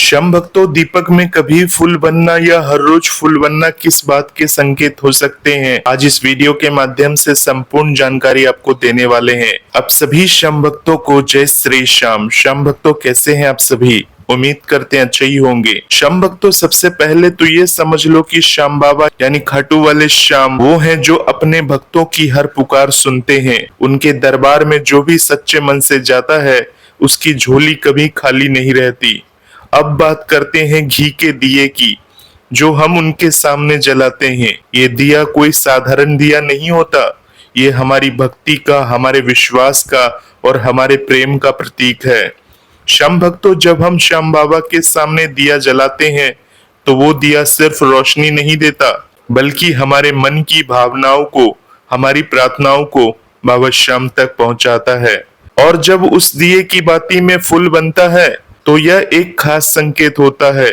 शम भक्तों, दीपक में कभी फूल बनना या हर रोज फूल बनना किस बात के संकेत हो सकते हैं? आज इस वीडियो के माध्यम से संपूर्ण जानकारी आपको देने वाले हैं। अब सभी शम भक्तों को जय श्री श्याम। शम भक्तों, कैसे हैं आप सभी? उम्मीद करते हैं अच्छे ही होंगे। शम भक्तों, सबसे पहले तो ये समझ लो कि श्याम बाबा यानी खाटू वाले श्याम वो हैं जो अपने भक्तों की हर पुकार सुनते हैं। उनके दरबार में जो भी सच्चे मन से जाता है उसकी झोली कभी खाली नहीं रहती। अब बात करते हैं घी के दिए की, जो हम उनके सामने जलाते हैं। ये दिया कोई साधारण दिया नहीं होता, ये हमारी भक्ति का, हमारे विश्वास का और हमारे प्रेम का प्रतीक है। श्याम भक्तों, जब हम श्याम बाबा के सामने दिया जलाते हैं तो वो दिया सिर्फ रोशनी नहीं देता, बल्कि हमारे मन की भावनाओं को, हमारी प्रार्थनाओं को बाबा श्याम तक पहुंचाता है। और जब उस दिए की बाती में फूल बनता है तो यह एक खास संकेत होता है।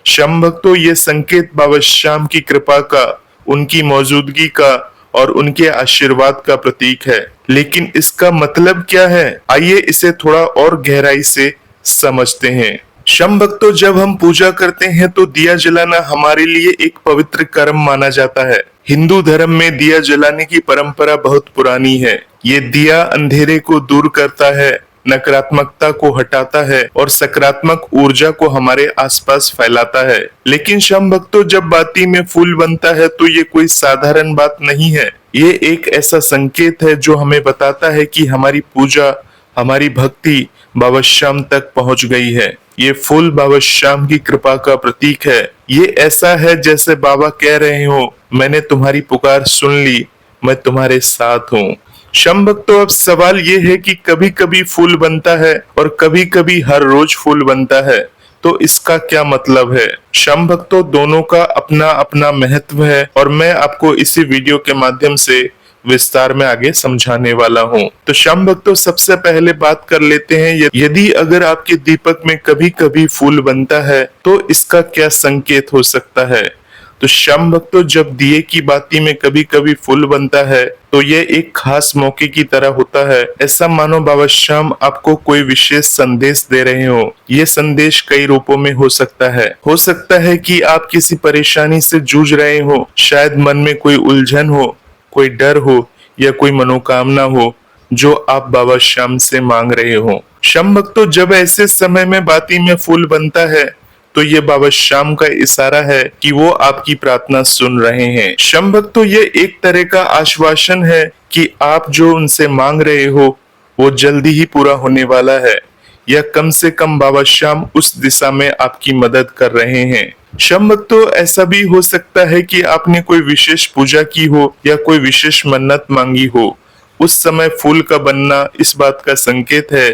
श्याम भक्तों, ये संकेत बाबा श्याम की कृपा का, उनकी मौजूदगी का और उनके आशीर्वाद का प्रतीक है। लेकिन इसका मतलब क्या है? आइए इसे थोड़ा और गहराई से समझते हैं। श्याम भक्तों, जब हम पूजा करते हैं तो दिया जलाना हमारे लिए एक पवित्र कर्म माना जाता है। हिंदू धर्म में दिया जलाने की परंपरा बहुत पुरानी है। ये दिया अंधेरे को दूर करता है, नकारात्मकता को हटाता है और सकारात्मक ऊर्जा को हमारे आसपास फैलाता है। लेकिन श्याम भक्तों, जब बाती में फूल बनता है तो ये कोई साधारण बात नहीं है। ये एक ऐसा संकेत है जो हमें बताता है कि हमारी पूजा, हमारी भक्ति बाबा श्याम तक पहुंच गई है। ये फूल बाबा श्याम की कृपा का प्रतीक है। ये ऐसा है जैसे बाबा कह रहे हो, मैंने तुम्हारी पुकार सुन ली, मैं तुम्हारे साथ हूँ। श्याम भक्तों, अब सवाल ये है कि कभी कभी फूल बनता है और कभी कभी हर रोज फूल बनता है, तो इसका क्या मतलब है? श्याम भक्तों, दोनों का अपना अपना महत्व है और मैं आपको इसी वीडियो के माध्यम से विस्तार में आगे समझाने वाला हूँ। तो श्याम भक्तों, सबसे पहले बात कर लेते हैं, यदि अगर आपके दीपक में कभी कभी फूल बनता है तो इसका क्या संकेत हो सकता है? तो श्याम भक्तों, जब दिए की बाती में कभी कभी फूल बनता है तो यह एक खास मौके की तरह होता है। ऐसा मानो बाबा श्याम आपको कोई विशेष संदेश दे रहे हो। ये संदेश कई रूपों में हो सकता है। हो सकता है कि आप किसी परेशानी से जूझ रहे हो, शायद मन में कोई उलझन हो, कोई डर हो या कोई मनोकामना हो जो आप बाबा श्याम से मांग रहे हो। श्याम भक्तों, जब ऐसे समय में बाती में फूल बनता है तो ये बाबा श्याम का इशारा है कि वो आपकी प्रार्थना सुन रहे हैं। श्याम भक्तों, ये एक तरह का आश्वासन है कि आप जो उनसे मांग रहे हो वो जल्दी ही पूरा होने वाला है, या कम से कम बाबा श्याम उस दिशा में आपकी मदद कर रहे हैं। श्याम भक्तों, ऐसा भी हो सकता है कि आपने कोई विशेष पूजा की हो या कोई विशेष मन्नत मांगी हो। उस समय फूल का बनना इस बात का संकेत है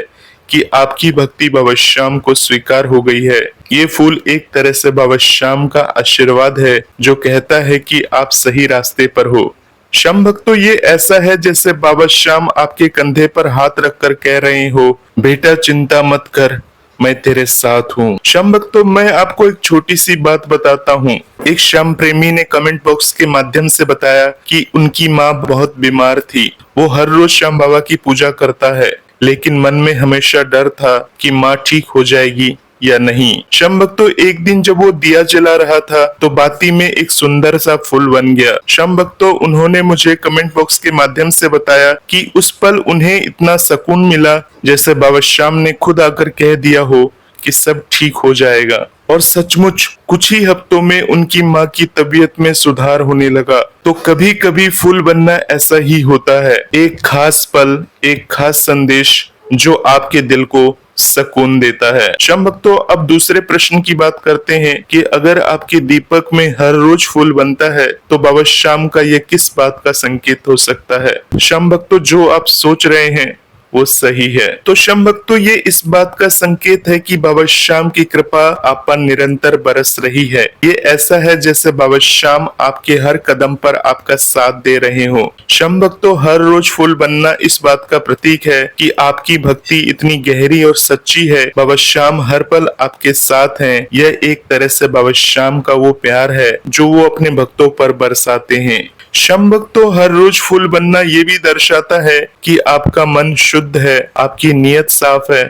कि आपकी भक्ति बाबा श्याम को स्वीकार हो गई है। ये फूल एक तरह से बाबा श्याम का आशीर्वाद है जो कहता है कि आप सही रास्ते पर हो। श्याम भक्तों, ये ऐसा है जैसे बाबा श्याम आपके कंधे पर हाथ रखकर कह रहे हो, बेटा चिंता मत कर, मैं तेरे साथ हूँ। श्याम भक्तों, मैं आपको एक छोटी सी बात बताता हूँ। एक श्याम प्रेमी ने कमेंट बॉक्स के माध्यम से बताया कि उनकी माँ बहुत बीमार थी। वो हर रोज श्याम बाबा की पूजा करता है, लेकिन मन में हमेशा डर था कि माँ ठीक हो जाएगी या नहीं। श्याम भक्तों, एक दिन जब वो दिया जला रहा था तो बाती में एक सुंदर सा फूल बन गया। श्याम भक्तों, उन्होंने मुझे कमेंट बॉक्स के माध्यम से बताया कि उस पल उन्हें इतना सुकून मिला जैसे बाबा श्याम ने खुद आकर कह दिया हो कि सब ठीक हो जाएगा। और सचमुच कुछ ही हफ्तों में उनकी माँ की तबीयत में सुधार होने लगा। तो कभी कभी फूल बनना ऐसा ही होता है, एक खास पल, एक खास संदेश जो आपके दिल को सुकून देता है। श्याम भक्तों, अब दूसरे प्रश्न की बात करते हैं कि अगर आपके दीपक में हर रोज फूल बनता है तो बाबा श्याम का यह किस बात का संकेत हो सकता है? श्याम भक्तों, जो आप सोच रहे हैं वो सही है। तो श्याम भक्तों, ये इस बात का संकेत है कि बाबा श्याम की कृपा आप पर निरंतर बरस रही है। ये ऐसा है जैसे बाबा श्याम आपके हर कदम पर आपका साथ दे रहे हो। श्याम भक्तों, हर रोज फूल बनना इस बात का प्रतीक है कि आपकी भक्ति इतनी गहरी और सच्ची है। बाबा श्याम हर पल आपके साथ हैं। यह एक तरह से बाबा श्याम का वो प्यार है जो वो अपने भक्तों पर बरसाते हैं। श्याम भक्तों, हर रोज फूल बनना ये भी दर्शाता है कि आपका मन शुद्ध है, आपकी नीयत साफ है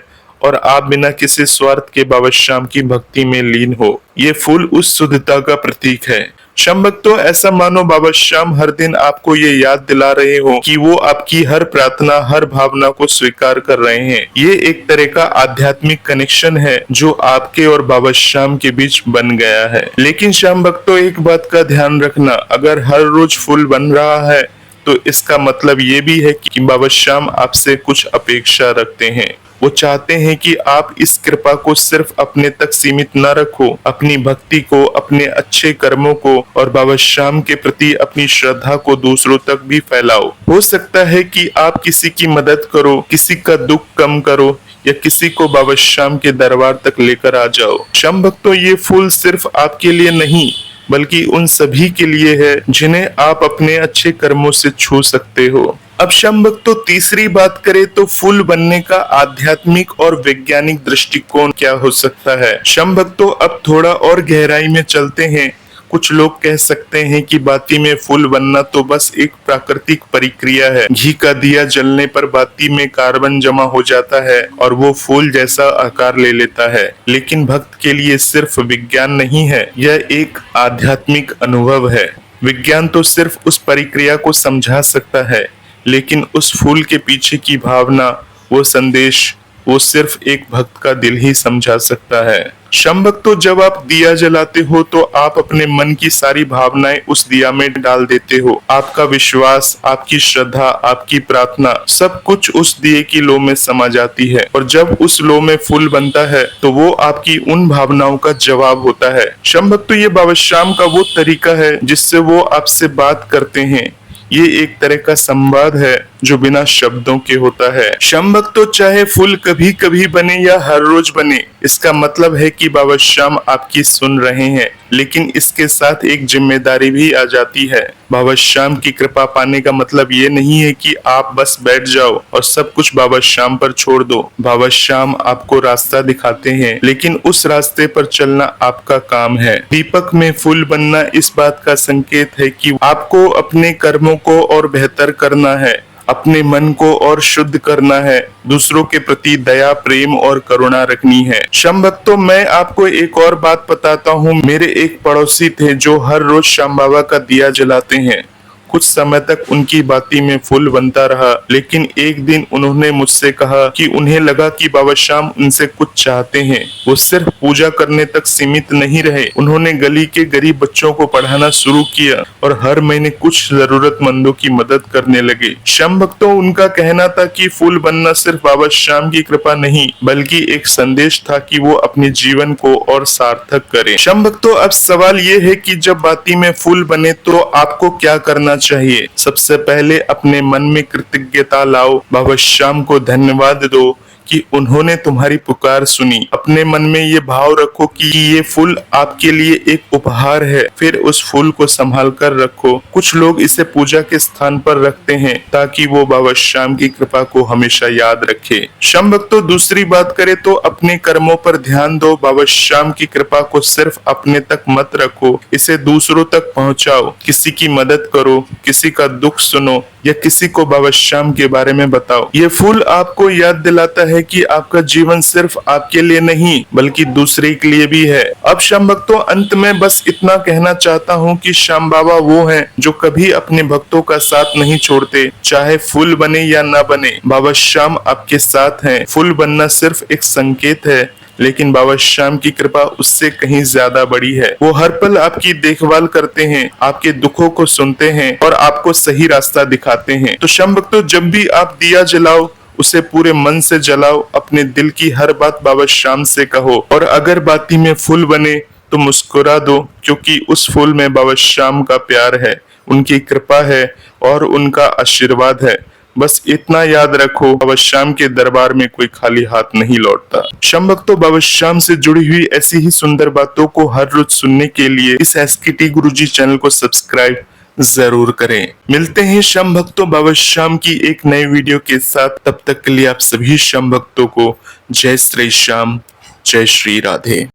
और आप बिना किसी स्वार्थ के बाबा श्याम की भक्ति में लीन हो। ये फूल उस शुद्धता का प्रतीक है। श्याम भक्तों, ऐसा मानो बाबा श्याम हर दिन आपको ये याद दिला रहे हो कि वो आपकी हर प्रार्थना, हर भावना को स्वीकार कर रहे हैं। ये एक तरह का आध्यात्मिक कनेक्शन है जो आपके और बाबा श्याम के बीच बन गया है। लेकिन श्याम भक्तों, एक बात का ध्यान रखना, अगर हर रोज फूल बन रहा है तो इसका मतलब ये भी है कि बाबा श्याम आपसे कुछ अपेक्षा रखते हैं। वो चाहते हैं कि आप इस कृपा को सिर्फ अपने तक सीमित न रखो, अपनी भक्ति को, अपने अच्छे कर्मों को और बाबा श्याम के प्रति अपनी श्रद्धा को दूसरों तक भी फैलाओ। हो सकता है कि आप किसी की मदद करो, किसी का दुख कम करो या किसी को बाबा श्याम के दरबार तक लेकर आ जाओ। श्याम भक्तों, ये फूल सिर्फ आपके लिए नहीं बल्कि उन सभी के लिए है जिन्हें आप अपने अच्छे कर्मों से छू सकते हो। अब श्याम भक्तों, तीसरी बात करें तो फूल बनने का आध्यात्मिक और वैज्ञानिक दृष्टिकोण क्या हो सकता है। श्याम भक्तों, अब थोड़ा और गहराई में चलते हैं। कुछ लोग कह सकते हैं कि बाती में फूल बनना तो बस एक प्राकृतिक प्रक्रिया है। घी का दिया जलने पर बाती में कार्बन जमा हो जाता है और वो फूल जैसा आकार ले लेता है। लेकिन भक्त के लिए सिर्फ विज्ञान नहीं है, यह एक आध्यात्मिक अनुभव है। विज्ञान तो सिर्फ उस प्रक्रिया को समझा सकता है, लेकिन उस फूल के पीछे की भावना, वो संदेश, वो सिर्फ एक भक्त का दिल ही समझा सकता है। श्याम भक्तों, जब आप दिया जलाते हो तो आप अपने मन की सारी भावनाएं उस दिया में डाल देते हो। आपका विश्वास, आपकी श्रद्धा, आपकी प्रार्थना, सब कुछ उस दिए की लौ में समा जाती है। और जब उस लौ में फूल बनता है तो वो आपकी उन भावनाओं का जवाब होता है। श्याम भक्तों, ये बाबा श्याम का वो तरीका है जिससे वो आपसे बात करते हैं। ये एक तरह का संवाद है जो बिना शब्दों के होता है। श्याम भक्तों, चाहे फूल कभी कभी बने या हर रोज बने, इसका मतलब है कि बाबा श्याम आपकी सुन रहे हैं। लेकिन इसके साथ एक जिम्मेदारी भी आ जाती है। बाबा श्याम की कृपा पाने का मतलब ये नहीं है कि आप बस बैठ जाओ और सब कुछ बाबा श्याम पर छोड़ दो। बाबा श्याम आपको रास्ता दिखाते हैं, लेकिन उस रास्ते पर चलना आपका काम है। दीपक में फूल बनना इस बात का संकेत है कि आपको अपने कर्मों को और बेहतर करना है, अपने मन को और शुद्ध करना है, दूसरों के प्रति दया, प्रेम और करुणा रखनी है। श्याम भक्तों, मैं आपको एक और बात बताता हूँ। मेरे एक पड़ोसी थे जो हर रोज श्याम बाबा का दिया जलाते हैं। कुछ समय तक उनकी बाती में फूल बनता रहा, लेकिन एक दिन उन्होंने मुझसे कहा कि उन्हें लगा कि बाबा श्याम उनसे कुछ चाहते हैं। वो सिर्फ पूजा करने तक सीमित नहीं रहे, उन्होंने गली के गरीब बच्चों को पढ़ाना शुरू किया और हर महीने कुछ जरूरतमंदों की मदद करने लगे। श्याम भक्तों, उनका कहना था कि फूल बनना सिर्फ बाबा श्याम की कृपा नहीं बल्कि एक संदेश था कि वो अपने जीवन को और सार्थक करें। श्याम भक्तों, अब सवाल ये है कि जब बाती में फूल बने तो आपको क्या करना चाहिए। सबसे पहले अपने मन में कृतज्ञता लाओ, बाबा श्याम को धन्यवाद दो कि उन्होंने तुम्हारी पुकार सुनी। अपने मन में ये भाव रखो कि ये फूल आपके लिए एक उपहार है, फिर उस फूल को संभाल कर रखो। कुछ लोग इसे पूजा के स्थान पर रखते हैं ताकि वो बाबा श्याम की कृपा को हमेशा याद रखे। श्याम भक्तों, दूसरी बात करें तो अपने कर्मों पर ध्यान दो। बाबा श्याम की कृपा को सिर्फ अपने तक मत रखो, इसे दूसरों तक पहुंचाओ। किसी की मदद करो, किसी का दुख सुनो या किसी को बाबा श्याम के बारे में बताओ। ये फूल आपको याद दिलाता है कि आपका जीवन सिर्फ आपके लिए नहीं बल्कि दूसरे के लिए भी है। अब श्याम भक्तों, अंत में बस इतना कहना चाहता हूँ कि श्याम बाबा वो हैं जो कभी अपने भक्तों का साथ नहीं छोड़ते, चाहे फूल बने या ना बने। बाबा श्याम आपके साथ हैं। फूल बनना सिर्फ एक संकेत है, लेकिन बाबा श्याम की कृपा उससे कहीं ज्यादा बड़ी है। वो हर पल आपकी देखभाल करते हैं, आपके दुखों को सुनते हैं और आपको सही रास्ता दिखाते हैं। तो श्याम भक्तों, जब भी आप दिया जलाओ उसे पूरे मन से जलाओ, अपने दिल की हर बात बाबा श्याम से कहो और अगर बाती में फूल बने तो मुस्कुरा दो, क्योंकि उस फूल में बाबा श्याम का प्यार है, उनकी कृपा है और उनका आशीर्वाद है। बस इतना याद रखो, बाबा श्याम के दरबार में कोई खाली हाथ नहीं लौटता। श्याम भक्तों, बाबा श्याम से जुड़ी हुई ऐसी ही सुंदर बातों को हर रोज सुनने के लिए इस एसकेटी गुरुजी चैनल को सब्सक्राइब जरूर करें। मिलते हैं श्याम भक्तों बाबा श्याम की एक नई वीडियो के साथ। तब तक के लिए आप सभी श्याम भक्तों को जय श्री श्याम, जय श्री राधे।